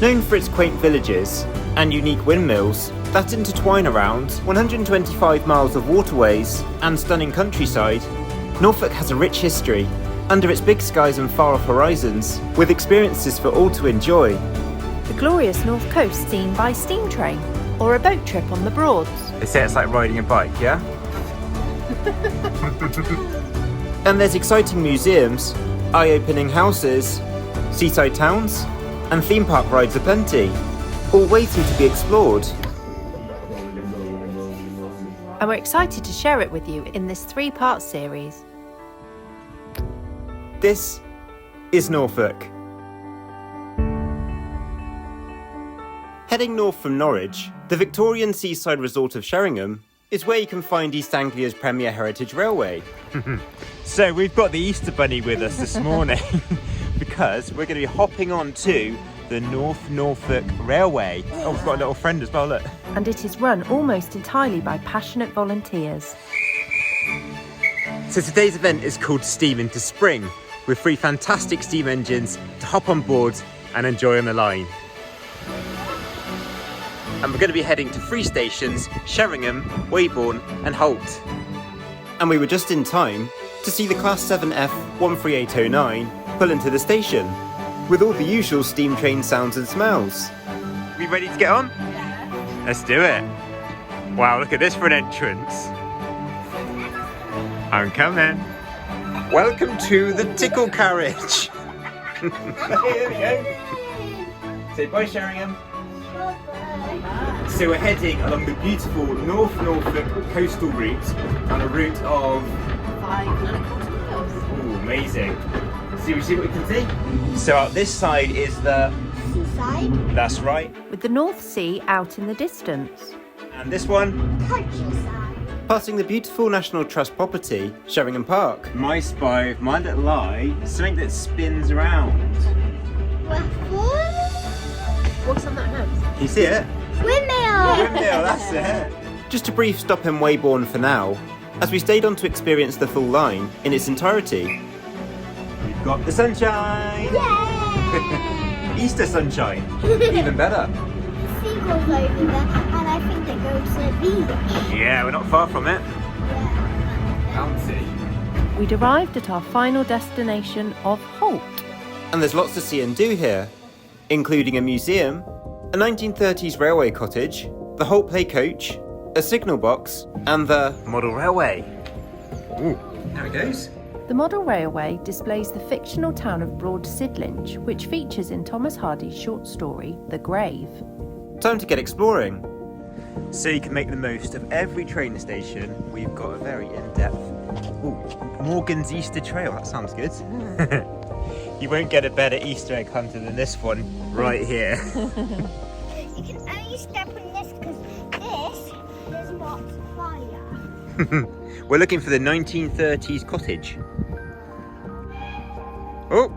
Known for its quaint villages and unique windmills that intertwine around 125 miles of waterways and stunning countryside, Norfolk has a rich history under its big skies and far-off horizons, with experiences for all to enjoy. The glorious North Coast seen by steam train or a boat trip on the Broads. They say it's like riding a bike, yeah? And there's exciting museums, eye-opening houses, seaside towns, and theme park rides aplenty, all waiting to be explored. And we're excited to share it with you in this 3-part series. This is Norfolk. Heading north from Norwich, the Victorian seaside resort of Sheringham is where you can find East Anglia's premier heritage railway. So we've got the Easter Bunny with us this morning because we're going to be hopping on to the North Norfolk Railway. Oh, we've got a little friend as well, look. And it is run almost entirely by passionate volunteers. So today's event is called Steam into Spring, with 3 fantastic steam engines to hop on board and enjoy on the line. And we're going to be heading to 3 stations: Sheringham, Weybourne and Holt. And we were just in time to see the Class 7F 13809 pull into the station, with all the usual steam train sounds and smells. We ready to get on? Yeah. Let's do it. Wow, look at this for an entrance. I'm coming. Welcome to the tickle carriage. Here we go. Say bye, Sheringham. So we're heading along the beautiful North Norfolk coastal route on a route of 5.25 miles. Ooh, amazing. See what we can see? So out this side is the seaside. That's right. With the North Sea out in the distance. And this one? Countryside. Passing the beautiful National Trust property, Sheringham Park. My spy, my little eye, something that spins around. What's on that house? Can you see it? Windmill! Windmill, that's it. Just a brief stop in Weybourne for now, as we stayed on to experience the full line in its entirety. We've got the sunshine! Yay! Easter sunshine, even better. Seagulls over there, and I think they go to the beach. Yeah, we're not far from it. Yeah. Bouncy. We'd arrived at our final destination of Holt. And there's lots to see and do here, including a museum, a 1930s railway cottage, the Holt Play coach, a signal box, and the model railway. Ooh, there it goes. The model railway displays the fictional town of Broad Sidlinch, which features in Thomas Hardy's short story, The Grave. Time to get exploring. So you can make the most of every train station. We've got a very in-depth... Ooh, Morgan's Easter Trail, that sounds good. You won't get a better Easter egg hunter than this one right here. You can only step on this because this is not fire. We're looking for the 1930s cottage. Oh!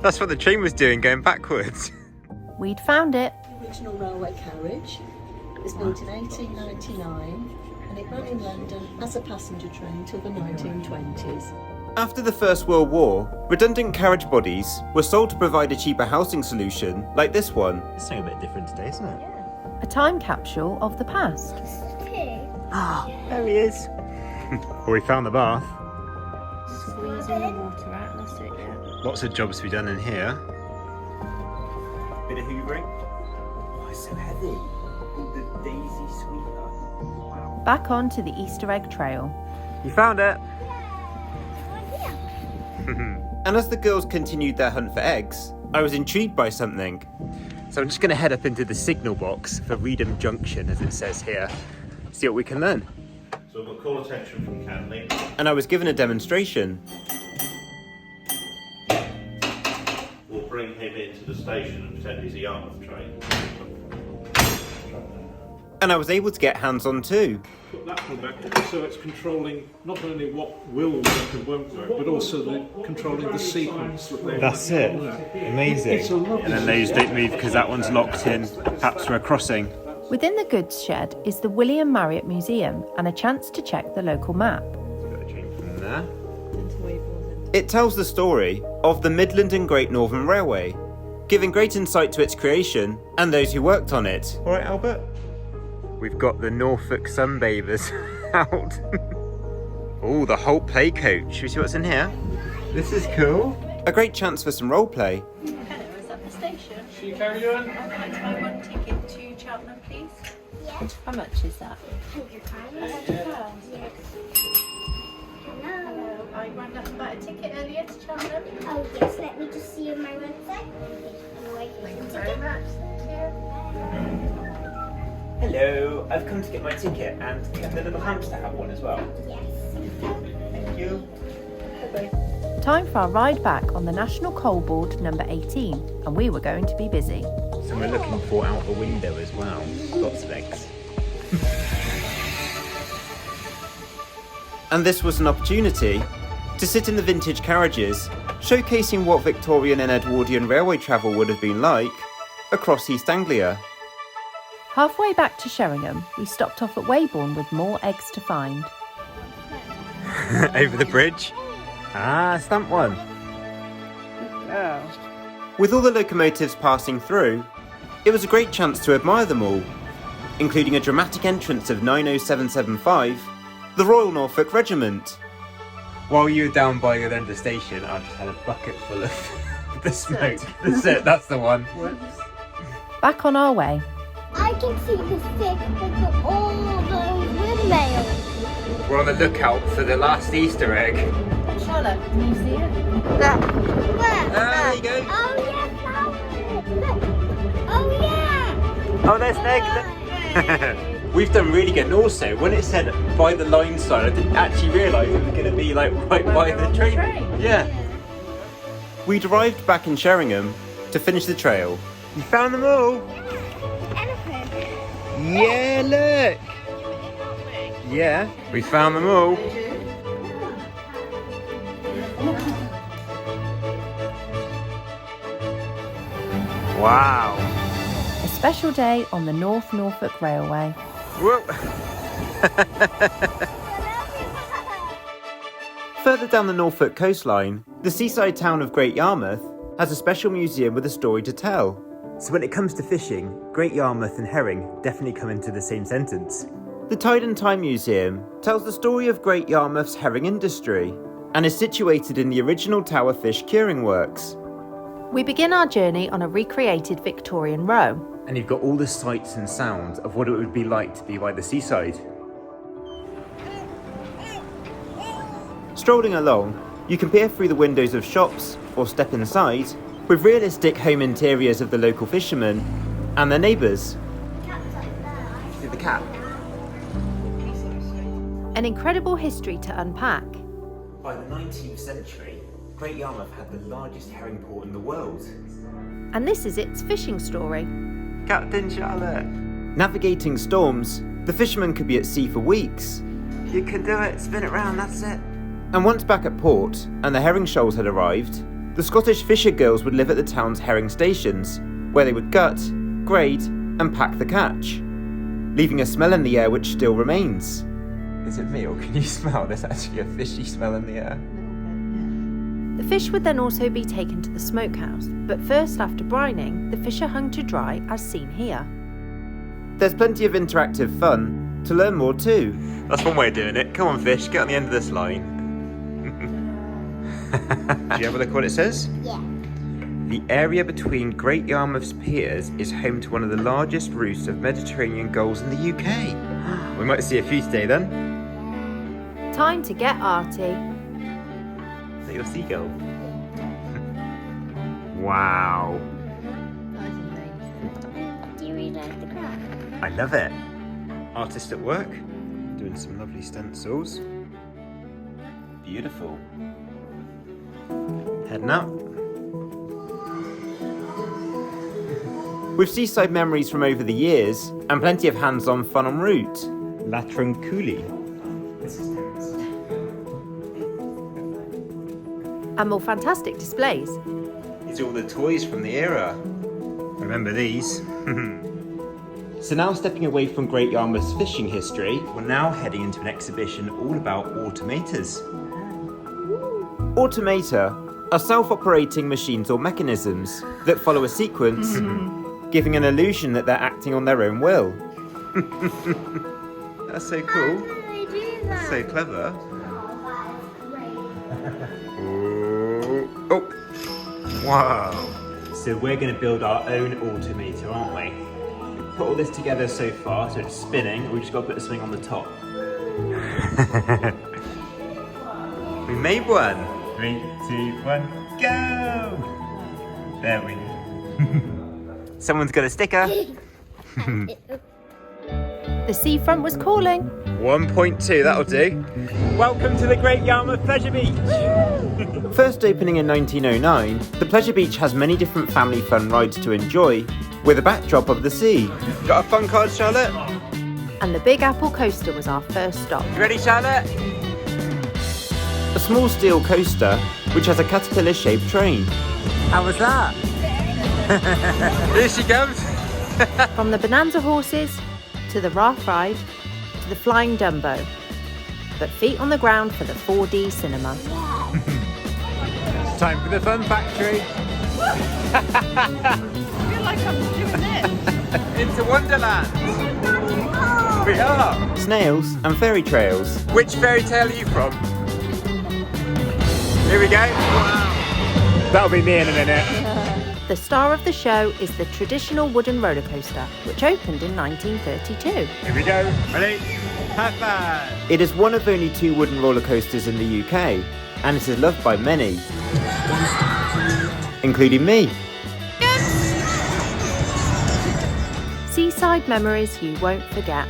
That's what the train was doing, going backwards. We'd found it. The original railway carriage was built in 1899 and it ran in London as a passenger train till the 1920s. After the First World War, redundant carriage bodies were sold to provide a cheaper housing solution, like this one. It's something a bit different today, isn't it? A time capsule of the past. Ah, there he is. Well, we found the bath. Squeezing the water out, that's it, yeah. Lots of jobs to be done in here. Bit of hoovering. Oh, it's so heavy. The daisy sweeper. Wow. Back onto the Easter egg trail. You found it. And as the girls continued their hunt for eggs, I was intrigued by something. So I'm just going to head up into the signal box for Reedham Junction, as it says here. See what we can learn. So I've got call attention from Canley. And I was given a demonstration. We'll bring him into the station and pretend he's a Yarmouth train. And I was able to get hands-on too. Put that one back so it's controlling not only what will work and won't work, but also controlling the sequence that they That's it. Amazing. It's a lovely And then those don't move because that one's locked in, perhaps for a crossing. Within the goods shed is the William Marriott Museum and a chance to check the local map. Got a train from there. It tells the story of the Midland and Great Northern Railway, giving great insight to its creation and those who worked on it. All right, Albert? We've got the Norfolk Sunbathers out. Oh, the Holt play coach. Should we see what's in here? This is cool. A great chance for some role play. Hello, is that the station? Should you carry on? I'd like to buy one ticket to Cheltenham, please. Yeah. How much is that? £100. £100. Yes. Hello. Hello, I rang up about a ticket earlier to Cheltenham. Oh yes, let me just see on my website. Thank you very much. Thank you. Hello, I've come to get my ticket, and can the little hamster have one as well? Yes. Thank you. Time for our ride back on the National Coal Board number 18, and we were going to be busy. So we're looking for out the window as well. Lots of eggs. And this was an opportunity to sit in the vintage carriages, showcasing what Victorian and Edwardian railway travel would have been like across East Anglia. Halfway back to Sheringham, we stopped off at Weybourne with more eggs to find. Over the bridge. Ah, stamp one. With all the locomotives passing through, it was a great chance to admire them all, including a dramatic entrance of 90775, the Royal Norfolk Regiment. While you were down by the end of the station, I just had a bucket full of the smoke. That's the one. Back on our way, I can see the stick with all those windmills. We're on the lookout for the last Easter egg. Charlotte, can you see it? Where? There you go. Oh yes, that one. Look. Oh yeah. Oh, there's an egg. We've done really good. And also, when it said by the line side, I didn't actually realise it was going to be like right by the train. Yeah. We'd arrived back in Sheringham to finish the trail. You found them all? Elephant. Yeah, look. Yeah, we found them all. Wow. A special day on the North Norfolk Railway. Whoa. Further down the Norfolk coastline, the seaside town of Great Yarmouth has a special museum with a story to tell. So when it comes to fishing, Great Yarmouth and herring definitely come into the same sentence. The Tide and Time Museum tells the story of Great Yarmouth's herring industry and is situated in the original Tower Fish curing works. We begin our journey on a recreated Victorian row. And you've got all the sights and sounds of what it would be like to be by the seaside. Strolling along, you can peer through the windows of shops or step inside with realistic home interiors of the local fishermen and their neighbours. See the cat? An incredible history to unpack. By the 19th century, Great Yarmouth had the largest herring port in the world. And this is its fishing story. Captain Charlotte! Navigating storms, the fishermen could be at sea for weeks. You can do it, spin it round, that's it. And once back at port, and the herring shoals had arrived, the Scottish fisher girls would live at the town's herring stations, where they would gut, grade, and pack the catch, leaving a smell in the air which still remains. Is it me, or can you smell? There's actually a fishy smell in the air. The fish would then also be taken to the smokehouse, but first after brining, the fish are hung to dry as seen here. There's plenty of interactive fun to learn more too. That's one way of doing it. Come on fish, get on the end of this line. Do you have a look at what it says? Yeah. The area between Great Yarmouth's piers is home to one of the largest roosts of Mediterranean gulls in the UK. We might see a few today then. Time to get arty. Is that your seagull? Wow. Do you really like the craft? I love it. Artist at work, doing some lovely stencils. Beautiful. Heading up. With seaside memories from over the years, and plenty of hands-on fun en route. Latran Cooley. And more fantastic displays. These are all the toys from the era. Remember these? So now stepping away from Great Yarmouth's fishing history, we're now heading into an exhibition all about automators. Automata are self-operating machines or mechanisms that follow a sequence, giving an illusion that they're acting on their own will. That's so cool. How do they do that? So clever. Oh, wow. So we're going to build our own automator, aren't we? Put all this together so far, so it's spinning. We've just got to put something on the top. We made one. 3, 2, 1, go! There we go. Someone's got a sticker. The seafront was calling. 1.2, that'll do. Welcome to the Great Yarmouth Pleasure Beach. First opening in 1909, the Pleasure Beach has many different family fun rides to enjoy, with a backdrop of the sea. Got a fun card, Charlotte? And the Big Apple Coaster was our first stop. You ready, Charlotte? A small steel coaster, which has a caterpillar-shaped train. How was that? Here she comes. From the Bonanza horses, to the raft ride, to the flying Dumbo. But feet on the ground for the 4D cinema. It's time for the fun factory. I feel like I'm doing this. Into Wonderland. We are. Snails and fairy trails. Which fairy tale are you from? Here we go. Wow. That'll be me in a minute. The star of the show is the traditional wooden roller coaster, which opened in 1932. Here we go. Ready? Have fun. It is one of only 2 wooden roller coasters in the UK, and it is loved by many, including me. Seaside memories you won't forget.